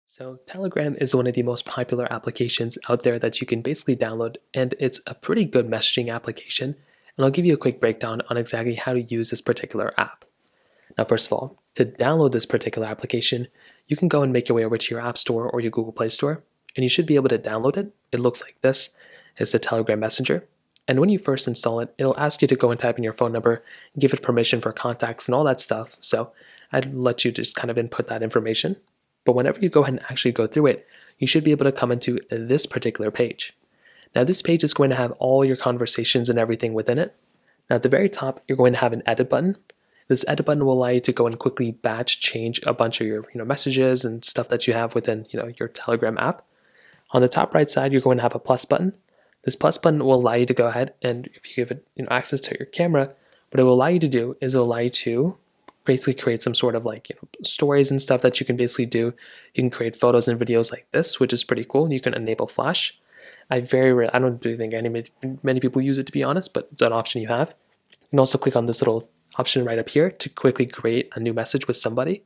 So Telegram is one of the most popular applications out there that you can basically download, and it's a pretty good messaging application. And I'll give you a quick breakdown on exactly how to use this particular app. Now, first of all, to download this particular application, you can go and make your way over to your App Store or your Google Play Store, and you should be able to download it. It looks like this. It's the Telegram Messenger. And when you first install it, it'll ask you to go and type in your phone number, give it permission for contacts and all that stuff. So I'd let you just kind of input that information. But whenever you go ahead and actually go through it, you should be able to come into this particular page. Now this page is going to have all your conversations and everything within it. Now at the very top, you're going to have an edit button. This edit button will allow you to go and quickly batch change a bunch of your messages and stuff that you have within your Telegram app. On the top right side, you're going to have a plus button. This plus button will allow you to go ahead and if you give it access to your camera, what it will allow you to do is it will allow you to basically create some sort of stories and stuff that you can basically do. You can create photos and videos like this, which is pretty cool. You can enable flash. I don't really think many people use it, to be honest, but it's an option you have. You can also click on this little option right up here to quickly create a new message with somebody.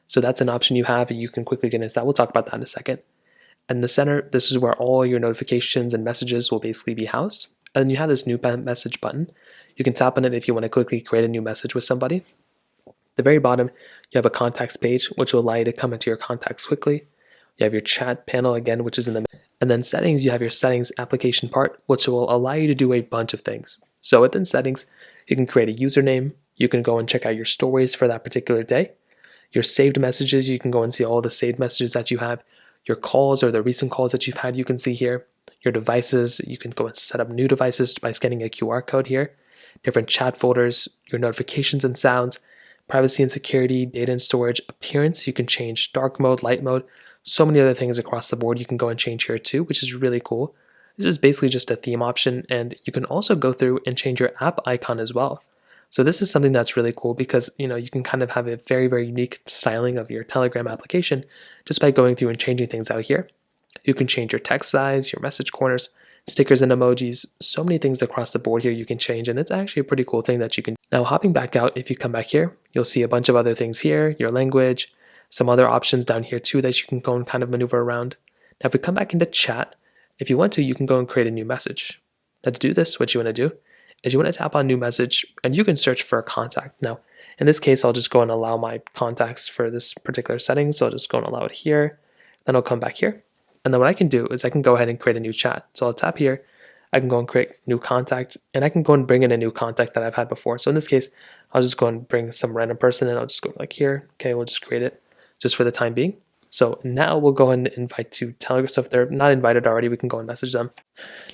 So that's an option you have, and you can quickly get into that. We'll talk about that in a second. In the center, this is where all your notifications and messages will basically be housed. And then you have this new message button. You can tap on it if you want to quickly create a new message with somebody. At the very bottom, you have a contacts page, which will allow you to come into your contacts quickly. You have your chat panel again, which is in the middle. And then settings, you have your settings application part, which will allow you to do a bunch of things. So within settings, you can create a username. You can go and check out your stories for that particular day. Your saved messages, you can go and see all the saved messages that you have. Your calls or the recent calls that you've had, you can see here. Your devices, you can go and set up new devices by scanning a QR code here. Different chat folders, your notifications and sounds, privacy and security, data and storage, appearance. You can change dark mode, light mode, so many other things across the board you can go and change here too, which is really cool. This is basically just a theme option, and you can also go through and change your app icon as well. So this is something that's really cool because you can kind of have a very, very unique styling of your Telegram application just by going through and changing things out here. You can change your text size, your message corners, stickers and emojis, so many things across the board here you can change, and it's actually a pretty cool thing that you can. Now hopping back out, if you come back here, you'll see a bunch of other things here, your language, some other options down here too that you can go and kind of maneuver around. Now if we come back into chat, if you want to, you can go and create a new message. Now to do this, what you want to do is you want to tap on new message, and you can search for a contact. Now in this case, I'll just go and allow my contacts for this particular setting, so I'll just go and allow it here, then I'll come back here. And then what I can do is I can go ahead and create a new chat. So I'll tap here, I can go and create new contact, and I can go and bring in a new contact that I've had before. So in this case, I'll just go and bring some random person, and I'll just go like here. Okay, we'll just create it just for the time being. So now we'll go ahead and invite to Telegram. So if they're not invited already, we can go and message them.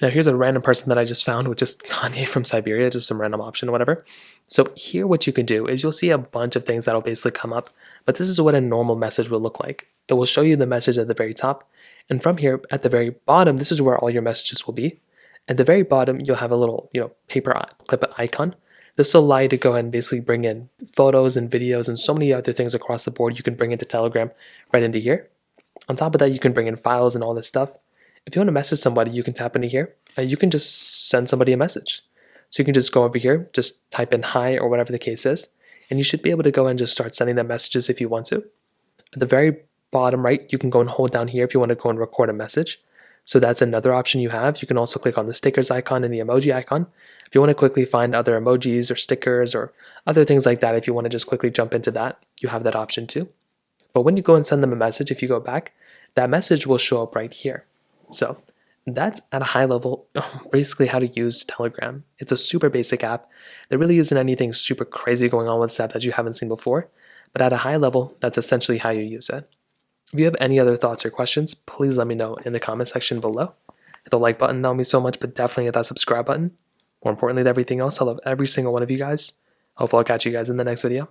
Now here's a random person that I just found, which is Kanye from Siberia, just some random option or whatever. So here what you can do is you'll see a bunch of things that'll basically come up, but this is what a normal message will look like. It will show you the message at the very top. And from here, at the very bottom, this is where all your messages will be. At the very bottom, you'll have a little, paper clip icon. This will allow you to go ahead and basically bring in photos and videos and so many other things across the board you can bring into Telegram right into here. On top of that, you can bring in files and all this stuff. If you want to message somebody, you can tap into here and you can just send somebody a message. So you can just go over here, just type in hi or whatever the case is, and you should be able to go and just start sending them messages if you want to. At the very bottom right, you can go and hold down here if you want to go and record a message. So that's another option you have. You can also click on the stickers icon and the emoji icon. If you want to quickly find other emojis or stickers or other things like that, if you want to just quickly jump into that, you have that option too. But when you go and send them a message, if you go back, that message will show up right here. So that's at a high level basically how to use Telegram. It's a super basic app. There really isn't anything super crazy going on with this app that you haven't seen before. But at a high level, that's essentially how you use it. If you have any other thoughts or questions, please let me know in the comment section below. Hit the like button, that would mean so much, but definitely hit that subscribe button. More importantly than everything else, I love every single one of you guys. Hopefully I'll catch you guys in the next video.